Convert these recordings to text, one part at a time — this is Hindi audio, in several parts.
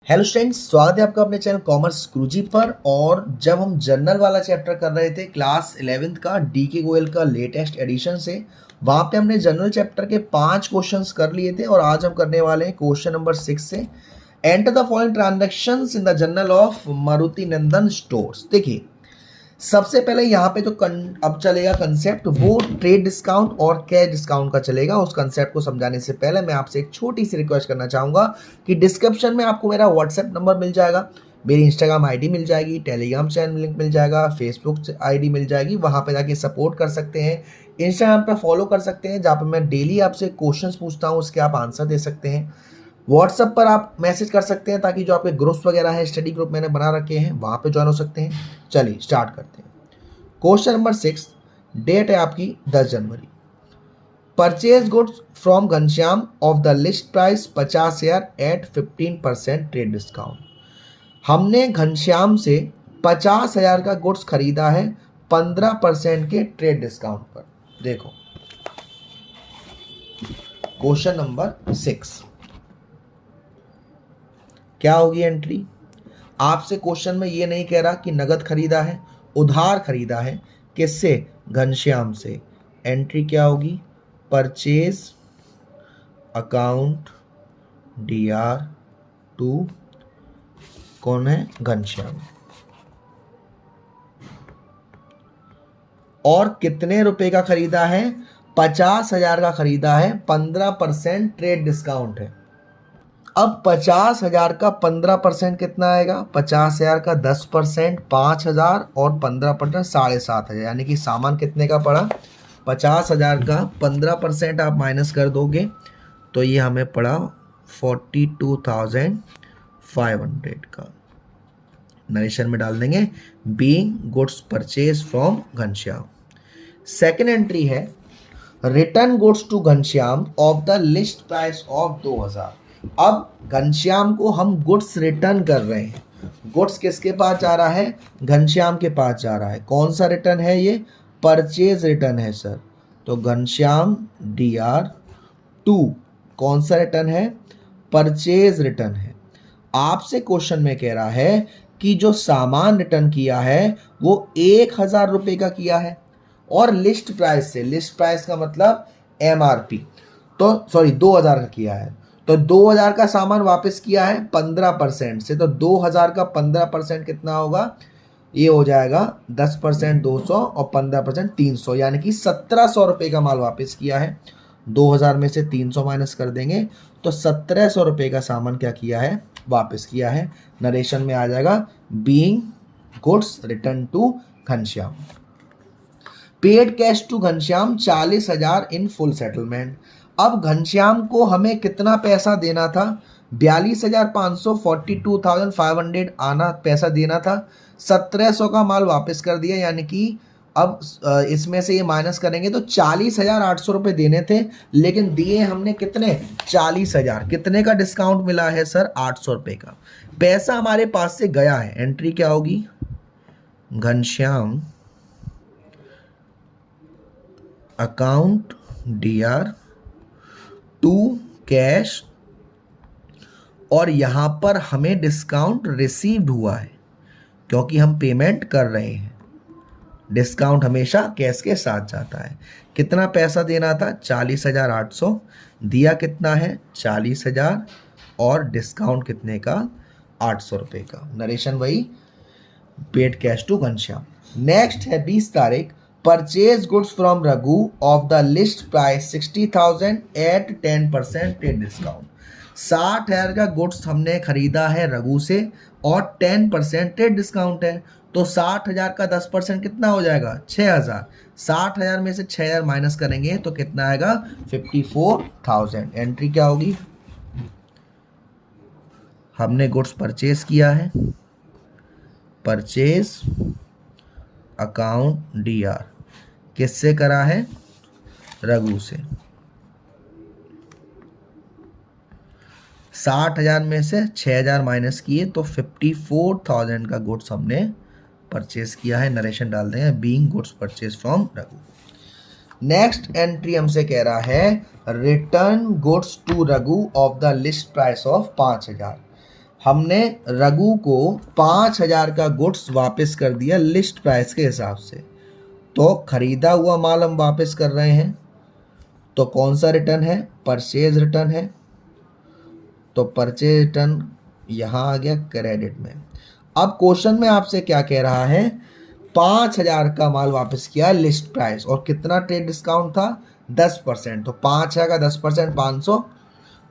हेलो स्टूडेंट्स, स्वागत है आपका अपने चैनल कॉमर्स गुरुजी पर। और जब हम जर्नल वाला चैप्टर कर रहे थे क्लास 11th का डी के गोयल का लेटेस्ट एडिशन से, वहाँ पे हमने जनरल चैप्टर के 5 क्वेश्चंस कर लिए थे और आज हम करने वाले हैं क्वेश्चन नंबर 6 से। Enter the following transactions in the journal of Maruti Nandan stores. देखिए, सबसे पहले यहाँ पे जो अब चलेगा कंसेप्ट वो ट्रेड डिस्काउंट और कैश डिस्काउंट का चलेगा। उस कंसेप्ट को समझाने से पहले मैं आपसे एक छोटी सी रिक्वेस्ट करना चाहूँगा कि डिस्क्रिप्शन में आपको मेरा व्हाट्सएप नंबर मिल जाएगा, मेरी इंस्टाग्राम आईडी मिल जाएगी, टेलीग्राम चैनल लिंक मिल जाएगा, फेसबुक आईडी मिल जाएगी। वहाँ पे जाके सपोर्ट कर सकते हैं, इंस्टाग्राम पे फॉलो कर सकते हैं जहाँ पे मैं डेली आपसे क्वेश्चंस पूछता हूँ, उसके आप आंसर दे सकते हैं। व्हाट्सएप पर आप मैसेज कर सकते हैं ताकि जो आपके ग्रुप्स वगैरह हैं, स्टडी ग्रुप मैंने बना रखे हैं, वहाँ पे ज्वाइन हो सकते हैं। चलिए स्टार्ट करते हैं। क्वेश्चन नंबर 6, डेट है आपकी 10 जनवरी। Purchase goods from Ghanshyam of the list price 50,000 at 15% trade discount. हमने घनश्याम से 50,000 का गुड्स खरीदा है 15% के ट्रेड डिस्काउंट पर। देखो क्वेश्चन नंबर 6 क्या होगी एंट्री। आपसे क्वेश्चन में ये नहीं कह रहा कि नगद खरीदा है, उधार खरीदा है। किससे? घनश्याम से। एंट्री क्या होगी? परचेज अकाउंट DR कौन है? घनश्याम। और कितने रुपए का खरीदा है? 50,000 का खरीदा है, 15% ट्रेड डिस्काउंट है। अब 50,000 का 15% कितना आएगा? 50,000 का 10% 5,000 और 15% 7,500, यानी कि सामान कितने का पड़ा? 50,000 का 15% आप माइनस कर दोगे तो ये हमें पड़ा 42,500 का। नरेशन में डाल देंगे being goods purchase from Ghanshyam. Second entry है return goods to Ghanshyam of the list price of 2,000। अब घनश्याम को हम गुड्स रिटर्न कर रहे हैं। गुड्स किसके पास जा रहा है? घनश्याम के पास जा रहा है। कौन सा रिटर्न है ये? परचेज रिटर्न है सर। तो घनश्याम DR2 कौन सा रिटर्न है? परचेज रिटर्न है। आपसे क्वेश्चन में कह रहा है कि जो सामान रिटर्न किया है वो 1,000 रुपये का किया है और लिस्ट प्राइस से, लिस्ट प्राइस का मतलब MRP, तो सॉरी 2,000 का किया है। तो 2,000 का सामान वापस किया है 15% से, तो 2,000 का 15% कितना होगा? ये हो जाएगा 10% 200 और 15% 300, यानी कि 1,700 रुपये का माल वापस किया है। 2,000 में से 300 माइनस कर देंगे तो 1,700 रुपये का सामान क्या किया है? वापस किया है। नरेशन में आ जाएगा being goods return to Ghanshyam. Paid cash to Ghanshyam 40,000 in full settlement. अब घनश्याम को हमें कितना पैसा देना था? 42,500, 42,500 आना पैसा देना था। 1,700 का माल वापस कर दिया, यानी कि अब इसमें से ये माइनस करेंगे तो 40,800 रुपये देने थे, लेकिन दिए हमने कितने? 40,000। कितने का डिस्काउंट मिला है सर? 800 रुपये का। पैसा हमारे पास से गया है। एंट्री क्या होगी? घनश्याम अकाउंट DR2 कैश, और यहाँ पर हमें डिस्काउंट रिसीव्ड हुआ है क्योंकि हम पेमेंट कर रहे हैं। डिस्काउंट हमेशा कैश के साथ जाता है। कितना पैसा देना था? 40,800। दिया कितना है? 40,000 और डिस्काउंट कितने का? 800 रुपये का। नरेशन वही, paid cash to Ghanshyam. Next है 20 तारीख। Purchase goods from Raghu of the list price 60,000 at 10% trade discount. 60,000 का गुड्स हमने खरीदा है रघु से और 10% ट्रेड डिस्काउंट है, तो 60,000 का 10% कितना हो जाएगा? 6,000। 60,000 में से 6,000 माइनस करेंगे तो कितना आएगा? 54,000। एंट्री क्या होगी? हमने गुड्स परचेज किया है, परचेज अकाउंट DR किससे करा है? रघु से। 60,000 में से 6,000 माइनस किए तो 54,000 का गुड्स हमने परचेज किया है। नरेशन डाल देंगे being goods purchase from Raghu. Next entry हमसे कह रहा है return goods to Raghu of the list price of 5,000। हमने रघु को 5,000 का गुड्स वापस कर दिया लिस्ट प्राइस के हिसाब से, तो खरीदा हुआ माल हम वापस कर रहे हैं, तो कौन सा रिटर्न है? परचेज रिटर्न है। तो परचेज रिटर्न यहाँ आ गया क्रेडिट में। अब क्वेश्चन में आपसे क्या कह रहा है? 5,000 का माल वापस किया लिस्ट प्राइस, और कितना ट्रेड डिस्काउंट था? 10%। तो 5,000 का 10% 500,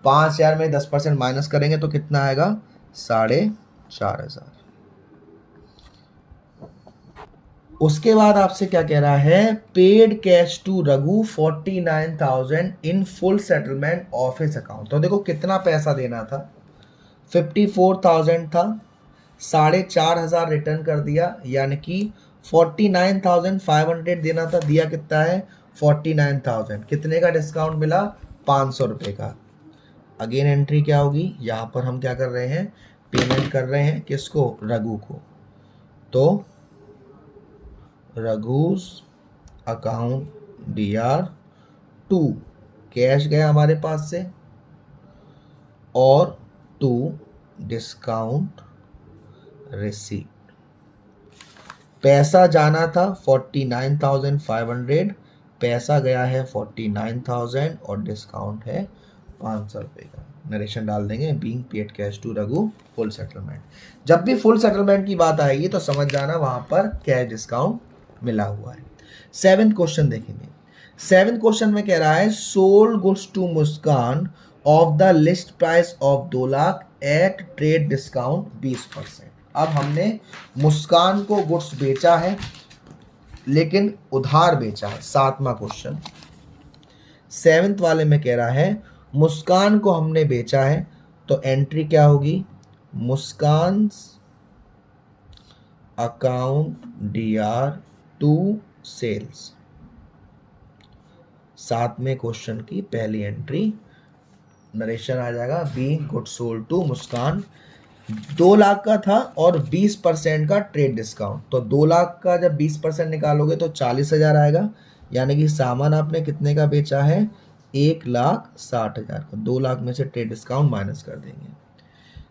5,000 में 10% माइनस करेंगे तो कितना आएगा? 4,500। उसके बाद आपसे क्या कह रहा है? Paid cash to Raghu 49,000 in full settlement of his account. तो देखो कितना पैसा देना था, 54,000 था, 4,500 रिटर्न कर दिया, यानी कि 49,500 देना था, दिया कितना है? 49,000। कितने का डिस्काउंट मिला? 500 रुपये का। अगेन एंट्री क्या होगी? यहाँ पर हम क्या कर रहे हैं? पेमेंट कर रहे हैं किसको? रघु को। तो रघुस अकाउंट DR2 कैश गया हमारे पास से, और 2 डिस्काउंट रिसीव। पैसा जाना था 49,500, पैसा गया है 49,000 और डिस्काउंट है 500 रुपये का। नरेशन डाल देंगे, being paid cash to Raghu full settlement. जब भी फुल सेटलमेंट की बात आएगी तो समझ जाना वहां पर कैश डिस्काउंट मिला हुआ है। 7th क्वेश्चन देखेंगे। 7th क्वेश्चन में कह रहा है sold goods to Muskan of the list price of 2 lakh at trade discount 20%। अब हमने मुस्कान को गुड्स बेचा है, लेकिन उधार बेचा है। 7वां क्वेश्चन 7th वाले में कह रहा है मुस्कान को हमने बेचा है, तो एंट्री क्या होगी? मुस्कान अकाउंट DR2 सेल्स। 7वें क्वेश्चन की पहली एंट्री नरेशन आ जाएगा, बीइंग गुड्स सोल्ड टू मुस्कान। 2 लाख का था और 20% का ट्रेड डिस्काउंट, तो 2 लाख का जब 20% निकालोगे तो 40,000 आएगा, यानी कि सामान आपने कितने का बेचा है? 1,60,000 का। 2 लाख में से ट्रेड डिस्काउंट माइनस कर देंगे।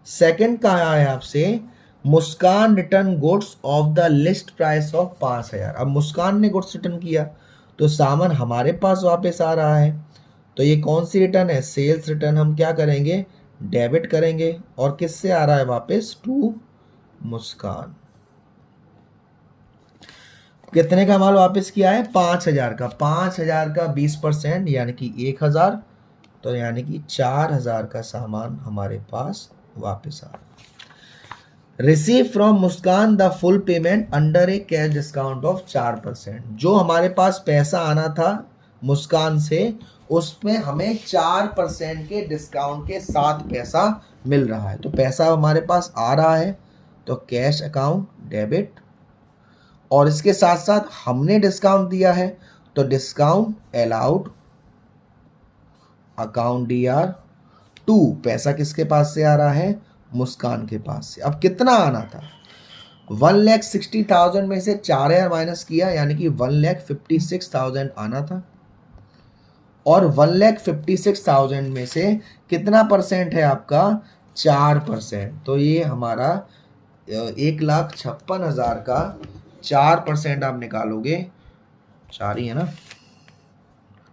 सेकंड कहा है आपसे Muskan return goods of the list price of 5,000। अब मुस्कान ने गुड्स रिटर्न किया तो सामान हमारे पास वापस आ रहा है, तो ये कौन सी रिटर्न है? Sales return. हम क्या करेंगे? डेबिट करेंगे, और किससे आ रहा है वापस? टू मुस्कान। कितने का माल वापस किया है? 5,000 का। 5,000 का 20% यानी कि 1,000, तो यानी कि 4,000 का सामान हमारे पास वापस आ रहा है। Receive from Muskan the full payment under A cash discount of 4%। जो हमारे पास पैसा आना था मुस्कान से, उसमें हमें 4% के डिस्काउंट के साथ पैसा मिल रहा है। तो पैसा हमारे पास आ रहा है, तो कैश अकाउंट डेबिट, और इसके साथ साथ हमने डिस्काउंट दिया है, तो डिस्काउंट अलाउड अकाउंट DR2। पैसा किसके पास से आ रहा है? मुस्कान के पास से। अब कितना आना था? 1,60,000 में से 4,000 माइनस किया, यानी कि 1,56,000 आना था, और 1,56,000 में से कितना परसेंट है आपका? 4%। तो ये हमारा 1,56,000 का 4% आप निकालोगे, 4 ही है ना?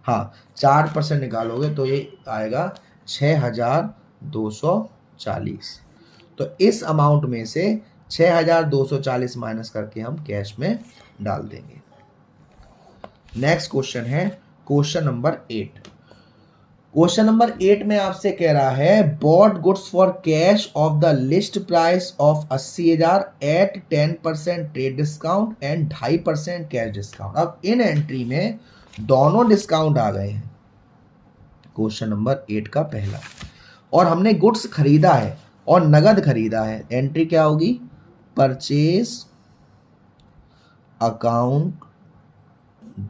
हाँ, 4% निकालोगे तो ये आएगा 6,240। तो इस अमाउंट में से 6,240 माइनस करके हम कैश में डाल देंगे। नेक्स्ट क्वेश्चन है क्वेश्चन नंबर 8। क्वेश्चन नंबर 8 में आपसे कह रहा है bought goods for cash of the list price of 80,000 at 10% trade discount and 2.5% cash discount. अब इन एंट्री में दोनों डिस्काउंट आ गए हैं, क्वेश्चन नंबर 8 का पहला, और हमने गुड्स खरीदा है और नगद खरीदा है। एंट्री क्या होगी? परचेज अकाउंट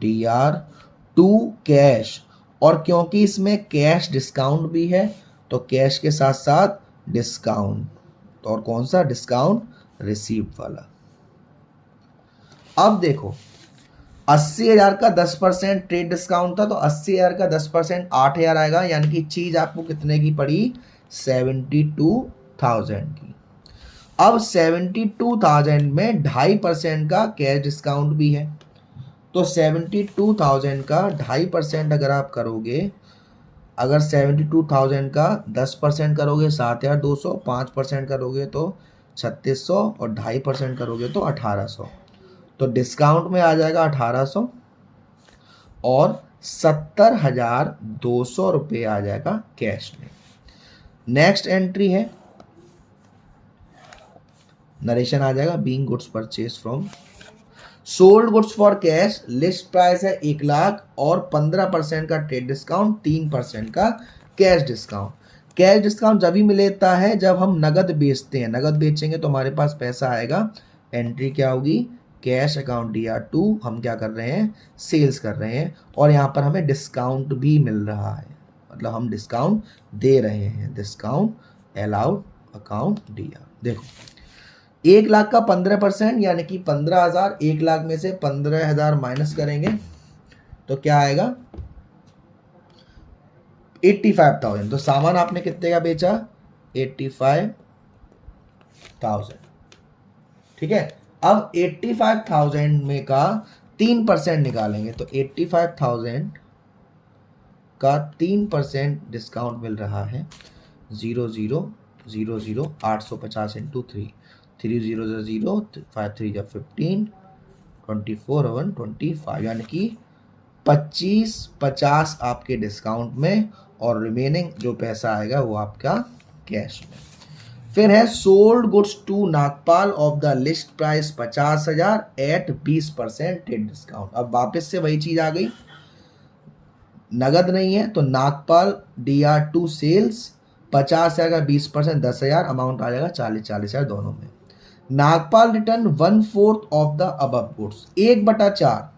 DR2 कैश, और क्योंकि इसमें कैश डिस्काउंट भी है तो कैश के साथ साथ डिस्काउंट, और कौन सा डिस्काउंट? रिसीव्ड वाला। अब देखो 80,000 का 10% ट्रेड डिस्काउंट था, तो 80,000 का 10% 8,000 आएगा, यानी कि चीज आपको कितने की पड़ी? 72,000 की। अब 72,000 में 2.5% का कैश डिस्काउंट भी है, तो 72,000 का 2.5% अगर आप करोगे, अगर 72,000 का 10% करोगे 7,200, 5% करोगे तो 3,600 और 2.5% करोगे तो 1,800। तो डिस्काउंट में आ जाएगा 1,800 और 70,200 रुपये आ जाएगा कैश में। नेक्स्ट एंट्री है, नरेशन आ जाएगा being goods purchase from sold goods for cash, list price है 1,00,000 और 15% का ट्रेड डिस्काउंट, 3% का कैश डिस्काउंट। कैश डिस्काउंट जब ही मिलता है जब हम नगद बेचते हैं, नगद बेचेंगे तो हमारे पास पैसा आएगा, एंट्री क्या होगी, कैश अकाउंट DR2, हम क्या कर रहे हैं, सेल्स कर रहे हैं और यहाँ पर हमें डिस्काउंट भी मिल रहा है, मतलब हम डिस्काउंट दे रहे हैं, डिस्काउंट अलाउड अकाउंट DR। देखो 1,00,000 का 15% यानी कि 15,000, 1,00,000 में से 15,000 माइनस करेंगे तो क्या आएगा 85,000। तो सामान आपने कितने का बेचा, 85,000, ठीक है। अब 85,000 में का 3% निकालेंगे तो 85,000 का 3% डिस्काउंट मिल रहा है 0,0,0,0 850 इंटू 3, 3 0 0, 5 3 15, 24 1 25, यानी कि 50 आपके डिस्काउंट में और रिमेनिंग जो पैसा आएगा वो आपका कैश में। फिर है sold goods to Nagpal of the list price 50,000 at 20% trade discount. अब वापस से वही चीज आ गई, नगद नहीं है तो नागपाल DR2 सेल्स 50,000 का 20% 10,000, अमाउंट आ जाएगा 40,000 दोनों में। Nagpal return 1/4 of the above goods, 1/4।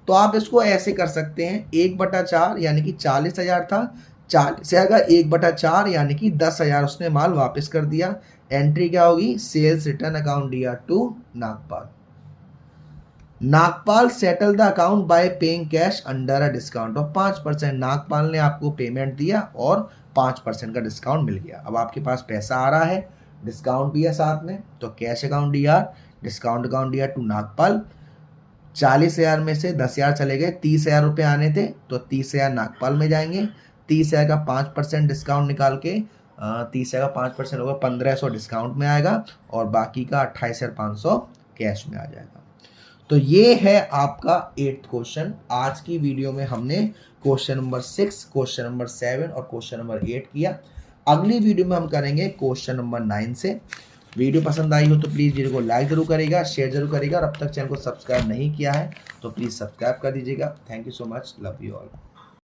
तो आप इसको ऐसे कर सकते हैं 1/4 यानी कि 40,000 था, 40,000 का 1/4 यानी कि 10,000 उसने माल वापस कर दिया। एंट्री क्या होगी, sales return account DR2 Nagpal. Nagpal settle the account by paying cash under a discount of 5%। Nagpal ने आपको पेमेंट दिया और 5% का डिस्काउंट मिल गया। अब आपके पास पैसा आ रहा है, डिस्काउंट भी है साथ में, तो cash account DR, discount account DR2 Nagpal. 40,000 में से 10,000 चले गए, 30,000 रुपये आने थे तो 30,000 नागपाल में जाएंगे। 30,000 का 5% डिस्काउंट निकाल के 30,000 का 5% होगा 1,500 डिस्काउंट में आएगा और बाकी का 28,500 कैश में आ जाएगा। तो ये है आपका 8th क्वेश्चन। आज की वीडियो में हमने क्वेश्चन नंबर 6, क्वेश्चन नंबर 7 और क्वेश्चन नंबर 8 किया। अगली वीडियो में हम करेंगे क्वेश्चन नंबर 9 से। वीडियो पसंद आई हो तो प्लीज़ वीडियो को लाइक जरूर करेगा, शेयर जरूर करेगा और अब तक चैनल को सब्सक्राइब नहीं किया है तो प्लीज़ सब्सक्राइब कर दीजिएगा। Thank you so much, love you all.